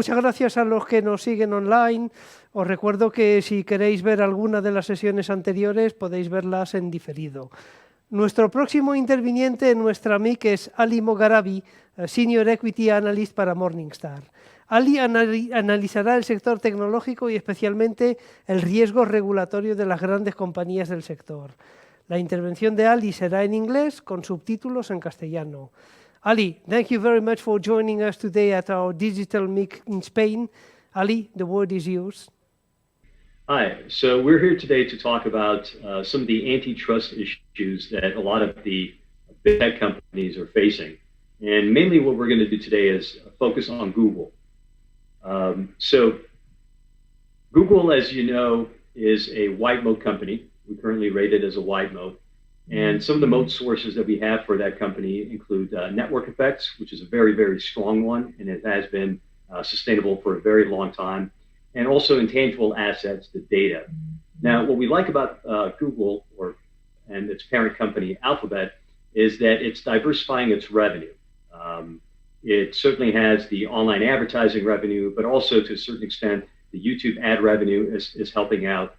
muchas gracias a los que nos siguen online. Os recuerdo que si queréis ver alguna de las sesiones anteriores, podéis verlas en diferido. Nuestro próximo interviniente en nuestra MIC es Ali Mogharabi, Senior Equity Analyst para Morningstar. Ali analizará el sector tecnológico y especialmente el riesgo regulatorio de las grandes compañías del sector. La intervención de Ali será en inglés con subtítulos en castellano. Ali, thank you very much for joining us today at our digital MIC in Spain. Ali, the word is yours. Hi, so we're here today to talk about some of the antitrust issues that a lot of the big tech companies are facing. And mainly what we're going to do today is focus on Google. So Google, as you know, is a wide moat company. We currently rate it as a wide moat. And some of the moat sources that we have for that company include network effects, which is a very, very strong one, and it has been sustainable for a very long time. And also intangible assets, the data. Now, what we like about Google and its parent company, Alphabet, is that it's diversifying its revenue. It certainly has the online advertising revenue, but also to a certain extent, the YouTube ad revenue is helping out.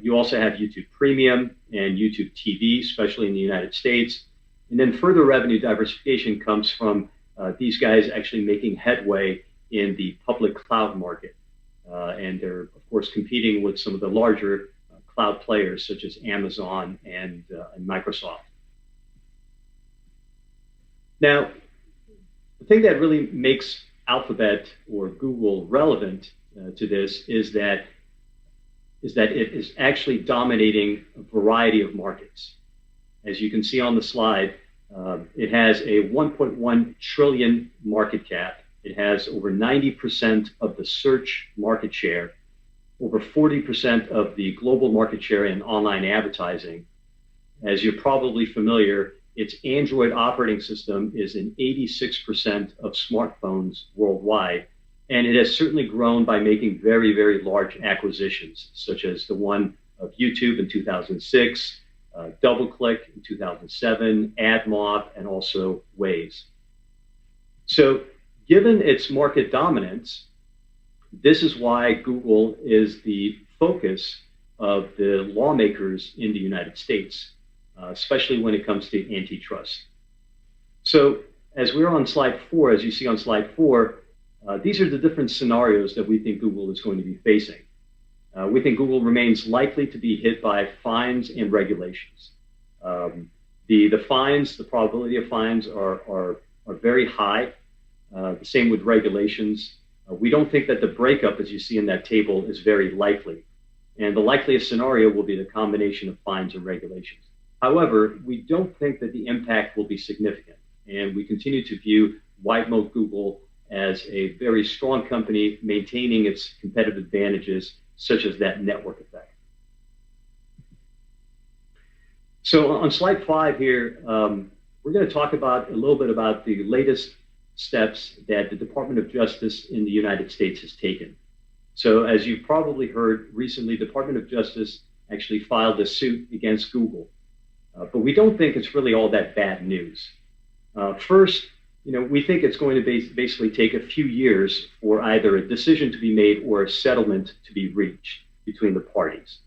You also have YouTube Premium and YouTube TV, especially in the United States. And then further revenue diversification comes from these guys actually making headway in the public cloud market. And they're, of course, competing with some of the larger cloud players such as Amazon and Microsoft. Now, the thing that really makes Alphabet or Google relevant to this is that it is actually dominating a variety of markets. As you can see on the slide, it has a 1.1 trillion market cap. It has over 90% of the search market share, over 40% of the global market share in online advertising. As you're probably familiar, its Android operating system is in 86% of smartphones worldwide. And it has certainly grown by making very, very large acquisitions, such as the one of YouTube in 2006, DoubleClick in 2007, AdMob, and also Waze. So given its market dominance, this is why Google is the focus of the lawmakers in the United States, especially when it comes to antitrust. So as we're on slide 4, as you see on slide 4, these are the different scenarios that we think Google is going to be facing. We think Google remains likely to be hit by fines and regulations. The fines, the probability of fines are very high. The same with regulations. We don't think that the breakup, as you see in that table, is very likely. And the likeliest scenario will be the combination of fines and regulations. However, we don't think that the impact will be significant. And we continue to view wide moat Google as a very strong company maintaining its competitive advantages, such as that network effect. So on slide 5 here, we're going to talk about a little bit about the latest steps that the Department of Justice in the United States has taken. So as you've probably heard recently, the Department of Justice actually filed a suit against Google. But we don't think it's really all that bad news. First, we think it's going to basically take a few years for either a decision to be made or a settlement to be reached between the parties.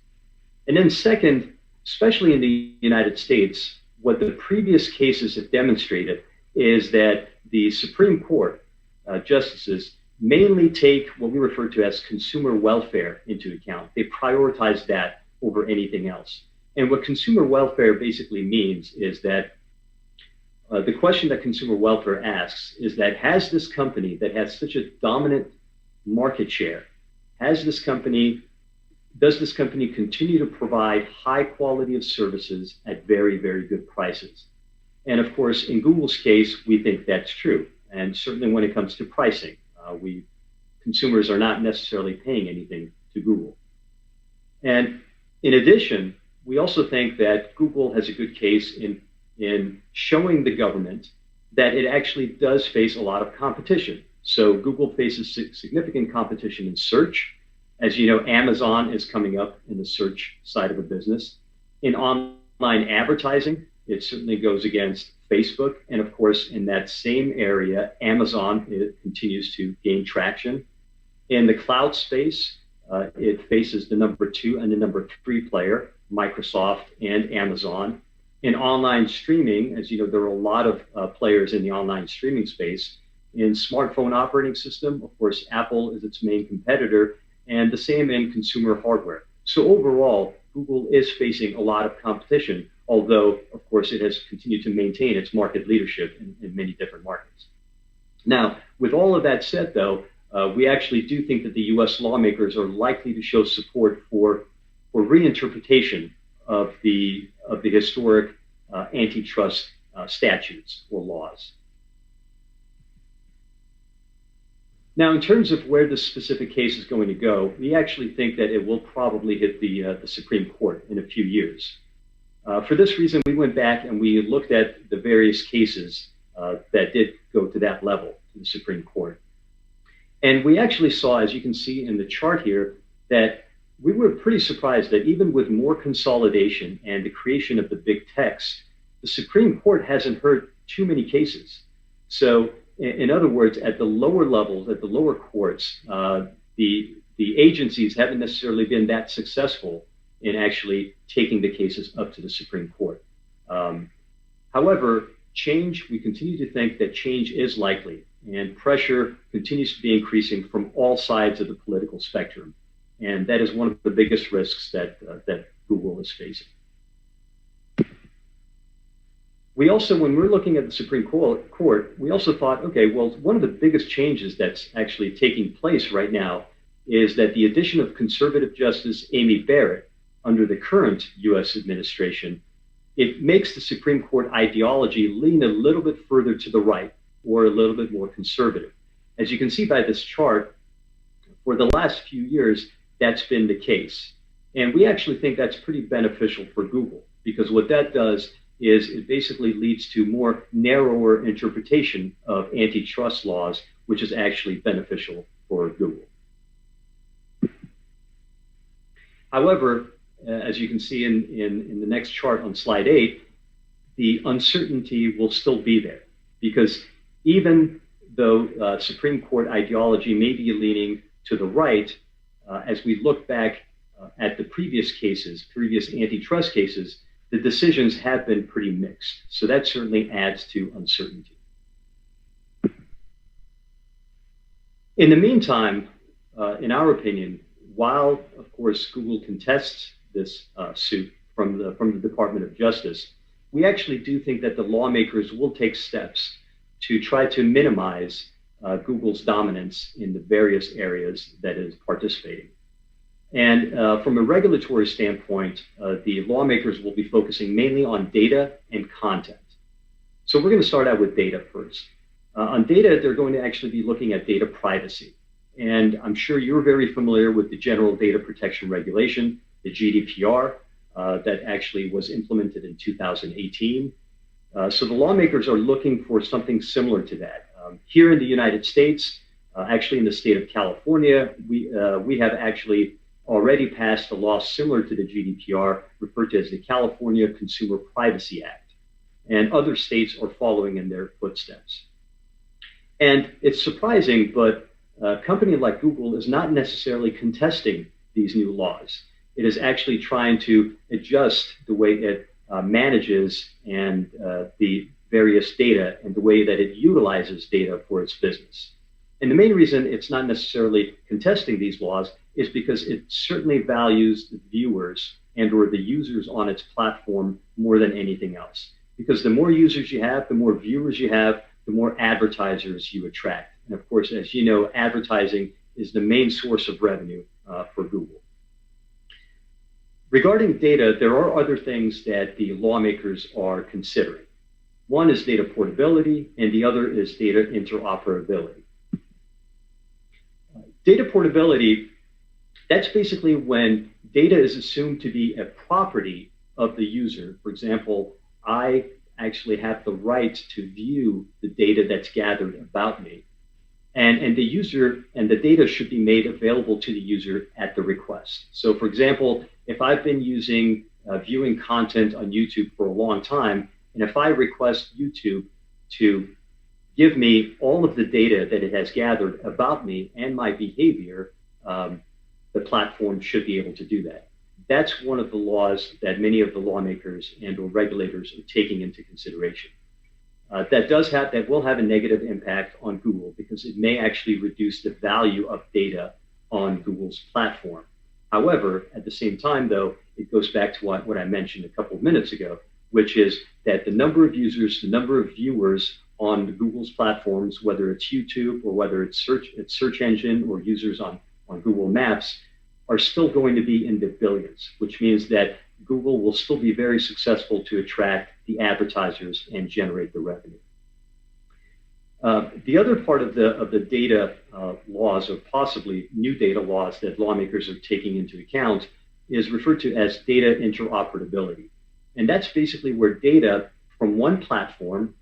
And then second, especially in the United States, what the previous cases have demonstrated is that the Supreme Court justices mainly take what we refer to as consumer welfare into account. They prioritize that over anything else. And what consumer welfare basically means is that the question that consumer welfare asks is that has this company that has such a dominant market share, does this company continue to provide high quality of services at very, very good prices? And of course, in Google's case, we think that's true. And certainly when it comes to pricing, consumers are not necessarily paying anything to Google. And in addition, we also think that Google has a good case in showing the government that it actually does face a lot of competition. So Google faces significant competition in search. As you know, Amazon is coming up in the search side of the business. In online advertising, it certainly goes against Facebook. And of course, in that same area, Amazon continues to gain traction. In the cloud space, it faces the number 2 and the number 3 player, Microsoft and Amazon. In online streaming, as you know, there are a lot of players in the online streaming space. In smartphone operating system, of course, Apple is its main competitor, and the same in consumer hardware. So overall, Google is facing a lot of competition, although, of course, it has continued to maintain its market leadership in many different markets. Now, with all of that said, though, we actually do think that the U.S. lawmakers are likely to show support for reinterpretation of the historic antitrust statutes or laws. Now, in terms of where the specific case is going to go, we actually think that it will probably hit the Supreme Court in a few years. For this reason, we went back and we looked at the various cases that did go to that level, to the Supreme Court. And we actually saw, as you can see in the chart here, that we were pretty surprised that even with more consolidation and the creation of the big techs, the Supreme Court hasn't heard too many cases. So, in other words, at the lower levels, at the lower courts, the agencies haven't necessarily been that successful in actually taking the cases up to the Supreme Court. However, we continue to think that change is likely, and pressure continues to be increasing from all sides of the political spectrum. And that is one of the biggest risks that Google is facing. We also, when we're looking at the Supreme Court, we also thought, okay, well, one of the biggest changes that's actually taking place right now is that the addition of conservative Justice Amy Barrett under the current U.S. administration, it makes the Supreme Court ideology lean a little bit further to the right or a little bit more conservative. As you can see by this chart, for the last few years, that's been the case. And we actually think that's pretty beneficial for Google, because what that does is it basically leads to more narrower interpretation of antitrust laws, which is actually beneficial for Google. However, as you can see in the next chart on slide 8, the uncertainty will still be there, because even though Supreme Court ideology may be leaning to the right, as we look back at the previous antitrust cases, the decisions have been pretty mixed. So that certainly adds to uncertainty. In the meantime, in our opinion, while, of course, Google contests this suit from the Department of Justice, we actually do think that the lawmakers will take steps to try to minimize Google's dominance in the various areas that it is participating. And from a regulatory standpoint, the lawmakers will be focusing mainly on data and content. So we're going to start out with data first. On data, they're going to actually be looking at data privacy. And I'm sure you're very familiar with the General Data Protection Regulation, the GDPR, that actually was implemented in 2018. So the lawmakers are looking for something similar to that. Here in the United States, actually in the state of California, we have actually already passed a law similar to the GDPR, referred to as the California Consumer Privacy Act. And other states are following in their footsteps. And it's surprising, but a company like Google is not necessarily contesting these new laws. It is actually trying to adjust the way it manages and the various data and the way that it utilizes data for its business. And the main reason it's not necessarily contesting these laws is because it certainly values the viewers and or the users on its platform more than anything else. Because the more users you have, the more viewers you have, the more advertisers you attract. And of course, as you know, advertising is the main source of revenue for Google. Regarding data, there are other things that the lawmakers are considering. One is data portability, and the other is data interoperability. Data portability, that's basically when data is assumed to be a property of the user. For example, I actually have the right to view the data that's gathered about me. And the user and the data should be made available to the user at the request. So for example, if I've been viewing content on YouTube for a long time, and if I request YouTube to give me all of the data that it has gathered about me and my behavior, the platform should be able to do that. That's one of the laws that many of the lawmakers and or regulators are taking into consideration. That will have a negative impact on Google because it may actually reduce the value of data on Google's platform. However, at the same time, though, it goes back to what I mentioned a couple of minutes ago, which is that the number of users, the number of viewers on Google's platforms, whether it's YouTube or whether it's search engine or users on Google Maps, are still going to be in the billions, which means that Google will still be very successful to attract the advertisers and generate the revenue. The other part of the data laws, or possibly new data laws that lawmakers are taking into account, is referred to as data interoperability. And that's basically where data from one platform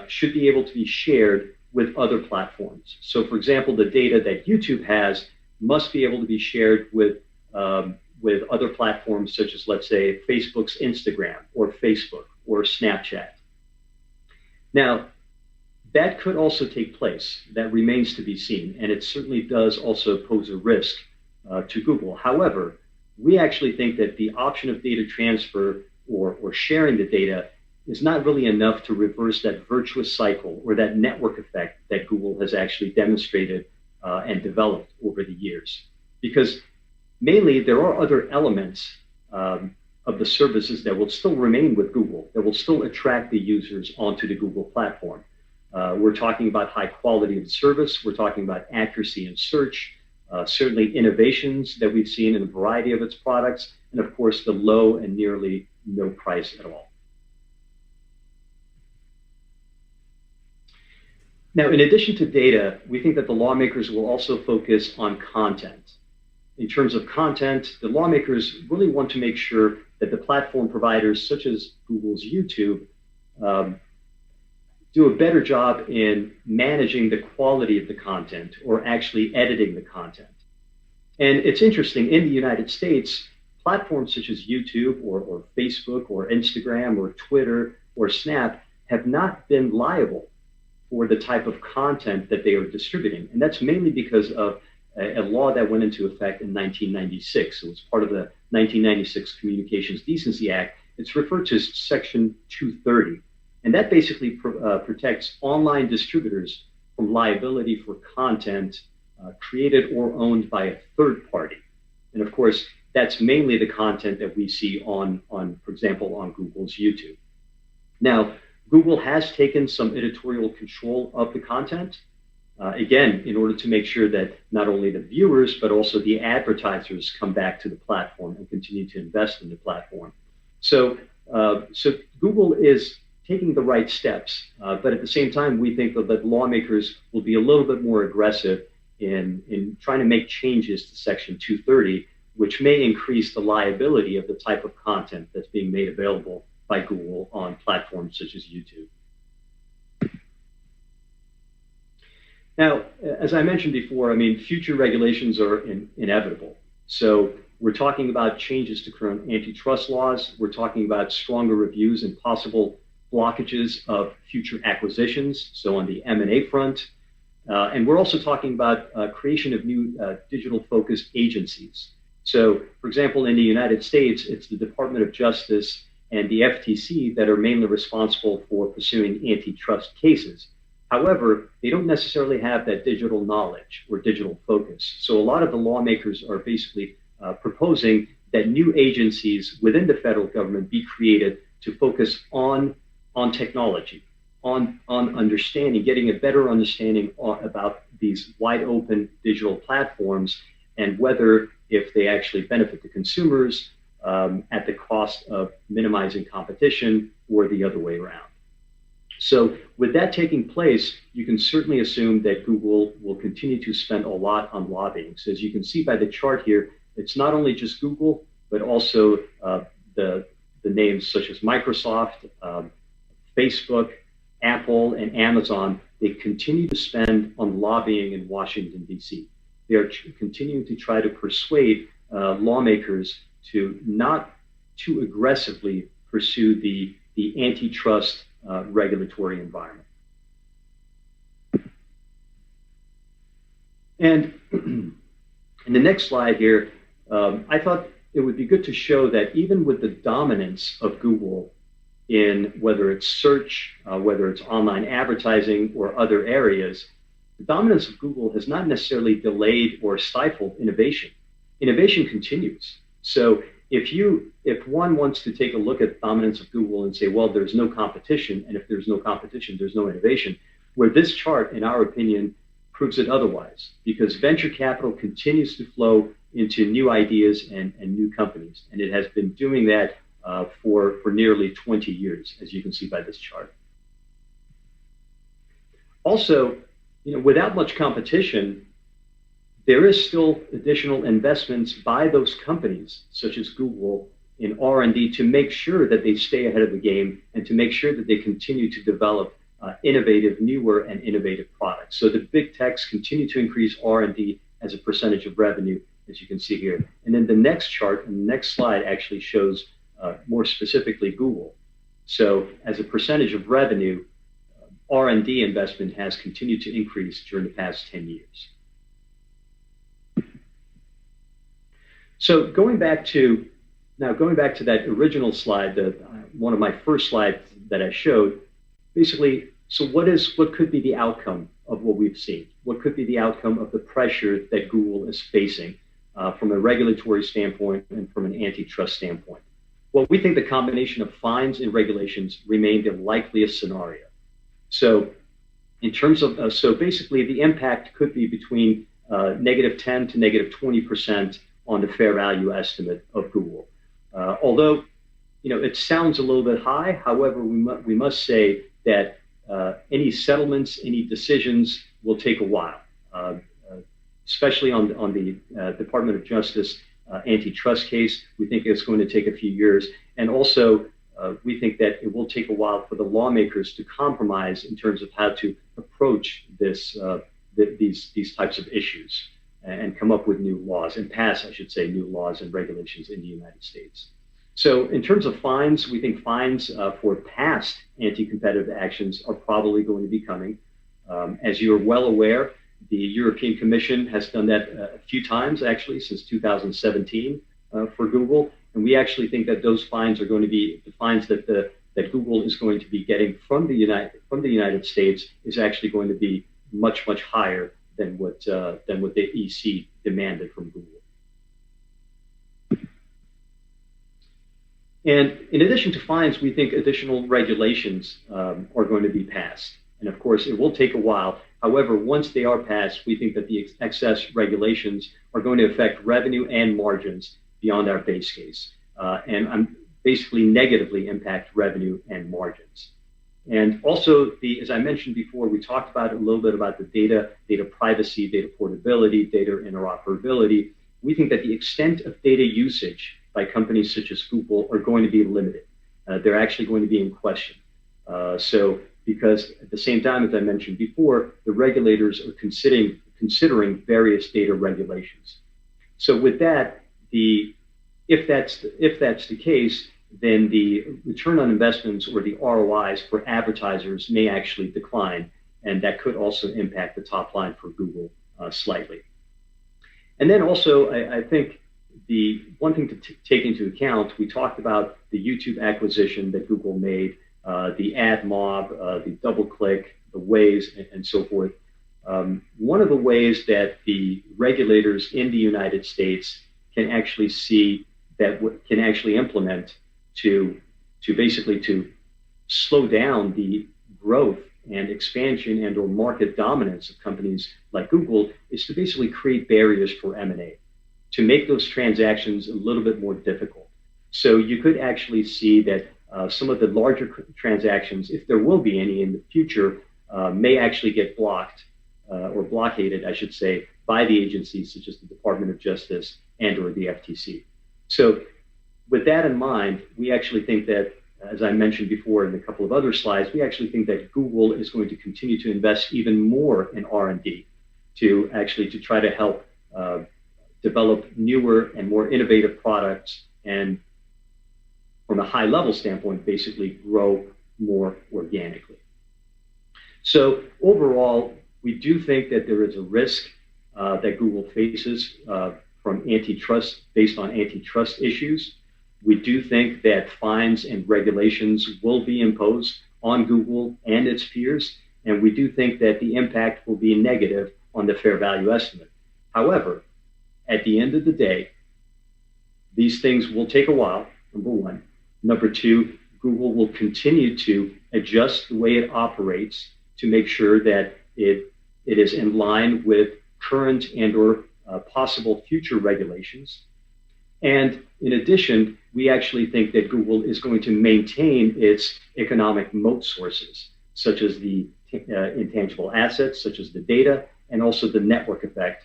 should be able to be shared with other platforms. So, for example, the data that YouTube has must be able to be shared with other platforms such as, let's say, Facebook's Instagram or Facebook or Snapchat. Now, that could also take place. That remains to be seen, and it certainly does also pose a risk to Google. However, we actually think that the option of data transfer or sharing the data is not really enough to reverse that virtuous cycle or that network effect that Google has actually demonstrated and developed over the years. Because mainly there are other elements of the services that will still remain with Google, that will still attract the users onto the Google platform. We're talking about high quality of service. We're talking about accuracy in search, certainly innovations that we've seen in a variety of its products, and of course, the low and nearly no price at all. Now, in addition to data, we think that the lawmakers will also focus on content. In terms of content, the lawmakers really want to make sure that the platform providers, such as Google's YouTube, do a better job in managing the quality of the content or actually editing the content. And it's interesting, in the United States, platforms such as YouTube or Facebook or Instagram or Twitter or Snap have not been liable for the type of content that they are distributing. And that's mainly because of a law that went into effect in 1996. It was part of the 1996 Communications Decency Act. It's referred to as Section 230. And that basically protects online distributors from liability for content created or owned by a third party. And of course, that's mainly the content that we see on, for example, on Google's YouTube. Now, Google has taken some editorial control of the content, again, in order to make sure that not only the viewers, but also the advertisers come back to the platform and continue to invest in the platform. So Google is taking the right steps, but at the same time, we think that lawmakers will be a little bit more aggressive in trying to make changes to Section 230, which may increase the liability of the type of content that's being made available by Google on platforms such as YouTube. Now, as I mentioned before, I mean, future regulations are inevitable. So we're talking about changes to current antitrust laws. We're talking about stronger reviews and possible blockages of future acquisitions, so on the M&A front. And we're also talking about creation of new digital-focused agencies. So, for example, in the United States, it's the Department of Justice and the FTC that are mainly responsible for pursuing antitrust cases. However, they don't necessarily have that digital knowledge or digital focus. So a lot of the lawmakers are basically proposing that new agencies within the federal government be created to focus on technology, on understanding, getting a better understanding about these wide open digital platforms and whether if they actually benefit the consumers at the cost of minimizing competition or the other way around. So with that taking place, you can certainly assume that Google will continue to spend a lot on lobbying. So as you can see by the chart here, it's not only just Google, but also the names such as Microsoft, Facebook, Apple, and Amazon. They continue to spend on lobbying in Washington, D.C. They are continuing to try to persuade lawmakers to not too aggressively pursue the antitrust regulatory environment. And in the next slide here, I thought it would be good to show that even with the dominance of Google in whether it's search, whether it's online advertising or other areas, the dominance of Google has not necessarily delayed or stifled innovation. Innovation continues. So if one wants to take a look at the dominance of Google and say, well, there's no competition, and if there's no competition, there's no innovation, where this chart, in our opinion, proves it otherwise, because venture capital continues to flow into new ideas and new companies, and it has been doing that for nearly 20 years, as you can see by this chart. Also, without much competition, there is still additional investments by those companies, such as Google, in R&D to make sure that they stay ahead of the game and to make sure that they continue to develop innovative, newer and innovative products. So the big techs continue to increase R&D as a percentage of revenue, as you can see here. And then the next chart and the next slide actually shows more specifically Google. So as a percentage of revenue, R&D investment has continued to increase during the past 10 years. So going back to that original slide, one of my first slides that I showed, basically, so what could be the outcome of what we've seen? What could be the outcome of the pressure that Google is facing from a regulatory standpoint and from an antitrust standpoint? Well, we think the combination of fines and regulations remain the likeliest scenario. So in terms of, so basically the impact could be between -10 to -20% on the fair value estimate of Google. Although, it sounds a little bit high. However, we must say that any settlements, any decisions will take a while, especially on the Department of Justice antitrust case. We think it's going to take a few years. And also, we think that it will take a while for the lawmakers to compromise in terms of how to approach these types of issues and come up with new laws and pass, I should say, new laws and regulations in the United States. So in terms of fines, we think fines for past anti-competitive actions are probably going to be coming. As you're well aware, the European Commission has done that a few times, actually, since 2017 for Google. And we actually think that those fines are going to be the fines that Google is going to be getting from the United States is actually going to be much, much higher than what the EC demanded from Google. And in addition to fines, we think additional regulations are going to be passed. And of course, it will take a while. However, once they are passed, we think that the excess regulations are going to affect revenue and margins beyond our base case, and basically negatively impact revenue and margins. And also, as I mentioned before, we talked about a little bit about the data privacy, data portability, data interoperability. We think that the extent of data usage by companies such as Google are going to be limited. They're actually going to be in question. Because at the same time, as I mentioned before, the regulators are considering various data regulations. So with that, if that's the case, then the return on investments or the ROIs for advertisers may actually decline, and that could also impact the top line for Google slightly. And then also, I think the one thing to take into account, we talked about the YouTube acquisition that Google made, the AdMob, the DoubleClick, the Waze, and so forth. One of the ways that the regulators in the United States can actually see that can actually implement to basically to slow down the growth and expansion and or market dominance of companies like Google is to basically create barriers for M&A, to make those transactions a little bit more difficult. So you could actually see that some of the larger transactions, if there will be any in the future, may actually get blocked or blockaded, I should say, by the agencies such as the Department of Justice and or the FTC. So with that in mind, we actually think that, as I mentioned before in a couple of other slides, we actually think that Google is going to continue to invest even more in R&D to try to help develop newer and more innovative products, and from a high level standpoint, basically grow more organically. So overall, we do think that there is a risk that Google faces from antitrust, based on antitrust issues. We do think that fines and regulations will be imposed on Google and its peers, and we do think that the impact will be negative on the fair value estimate. However, at the end of the day, these things will take a while, number one. Number two, Google will continue to adjust the way it operates to make sure that it is in line with current and or possible future regulations. And in addition, we actually think that Google is going to maintain its economic moat sources, such as the intangible assets, such as the data, and also the network effect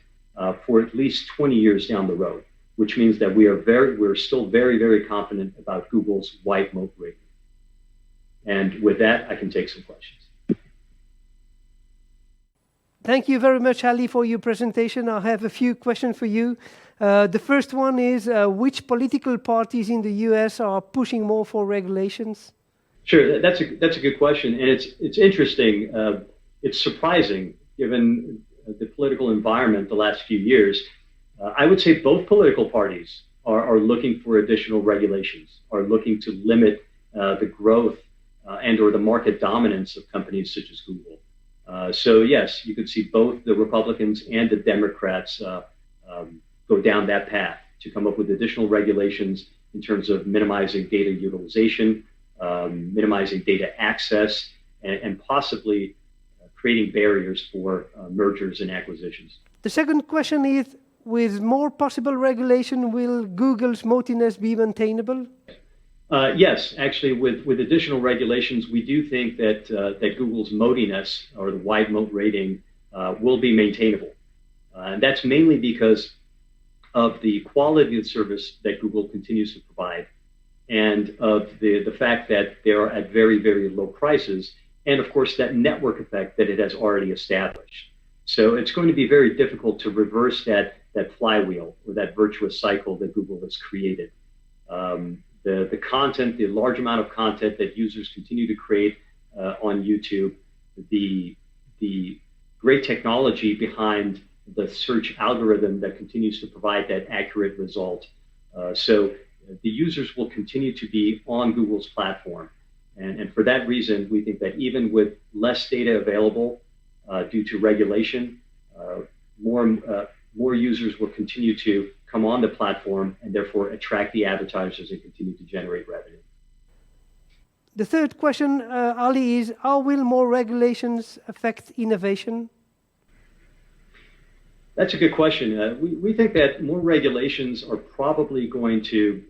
for at least 20 years down the road, which means that we're still very, very confident about Google's wide moat rating. And with that, I can take some questions. Thank you very much, Ali, for your presentation. I have a few questions for you. The first one is, which political parties in the US are pushing more for regulations? Sure, that's a good question, and it's interesting. It's surprising given the political environment the last few years. I would say both political parties are looking for additional regulations, are looking to limit the growth and or the market dominance of companies such as Google. So yes, you could see both the Republicans and the Democrats go down that path to come up with additional regulations in terms of minimizing data utilization, minimizing data access, and possibly creating barriers for mergers and acquisitions. The second question is, with more possible regulation, will Google's moatiness be maintainable? Yes, actually, with additional regulations, we do think that Google's moatiness, or the wide moat rating, will be maintainable. And that's mainly because of the quality of service that Google continues to provide, and of the fact that they are at very, very low prices, and of course that network effect that it has already established. So it's going to be very difficult to reverse that flywheel or that virtuous cycle that Google has created. The content, the large amount of content that users continue to create on YouTube, the great technology behind the search algorithm that continues to provide that accurate result. So the users will continue to be on Google's platform. And for that reason, we think that even with less data available due to regulation, more users will continue to come on the platform and therefore attract the advertisers and continue to generate revenue. The third question, Ali, is how will more regulations affect innovation? That's a good question. We think that more regulations are probably going to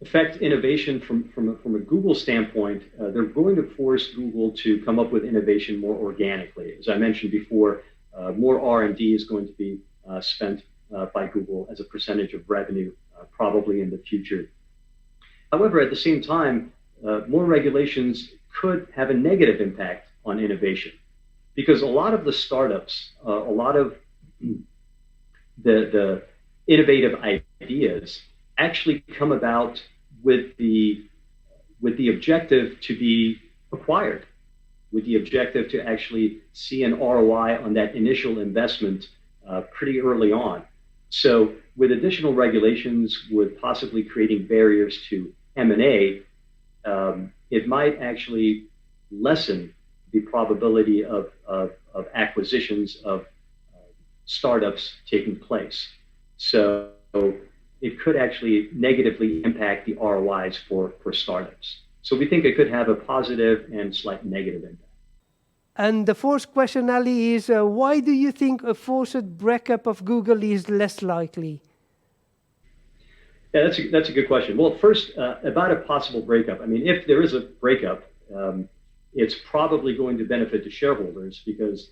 affect innovation from a Google standpoint. They're going to force Google to come up with innovation more organically. As I mentioned before, more R&D is going to be spent by Google as a percentage of revenue, probably in the future. However, at the same time, more regulations could have a negative impact on innovation, because a lot of the startups, a lot of the innovative ideas actually come about with the objective to be acquired, with the objective to actually see an ROI on that initial investment pretty early on. So with additional regulations, with possibly creating barriers to M&A, it might actually lessen the probability of acquisitions of startups taking place. So it could actually negatively impact the ROIs for startups. So we think it could have a positive and slight negative impact. And the fourth question, Ali, is why do you think a forced breakup of Google is less likely? Yeah, that's a good question. Well, first, about a possible breakup. I mean, if there is a breakup, it's probably going to benefit the shareholders because,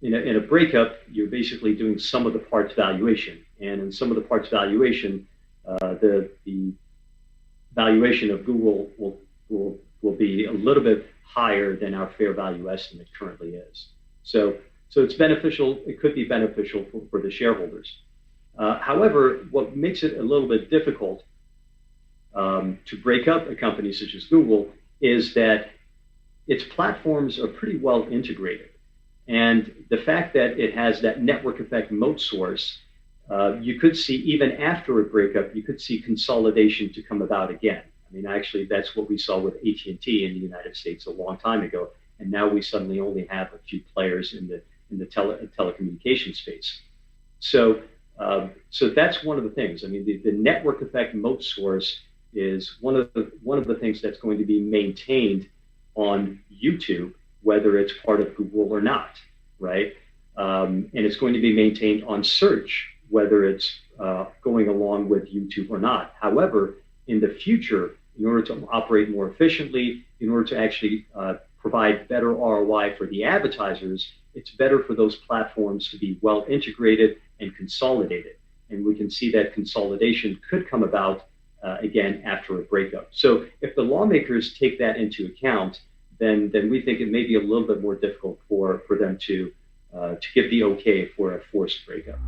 in a breakup, you're basically doing sum of the parts valuation. And in sum of the parts valuation, the valuation of Google will be a little bit higher than our fair value estimate currently is. So it's beneficial. It could be beneficial for the shareholders. However, what makes it a little bit difficult to break up a company such as Google is that its platforms are pretty well integrated. And the fact that it has that network effect moat source, you could see even after a breakup, you could see consolidation to come about again. I mean, actually, that's what we saw with AT&T in the United States a long time ago, and now we suddenly only have a few players in the telecommunications space. So that's one of the things. I mean, the network effect moat source is one of the things that's going to be maintained on YouTube, whether it's part of Google or not, right? And it's going to be maintained on search, whether it's going along with YouTube or not. However, in the future, in order to operate more efficiently, in order to actually provide better ROI for the advertisers, it's better for those platforms to be well integrated and consolidated. And we can see that consolidation could come about again after a breakup. So if the lawmakers take that into account, then we think it may be a little bit more difficult for them to give the okay for a forced breakup.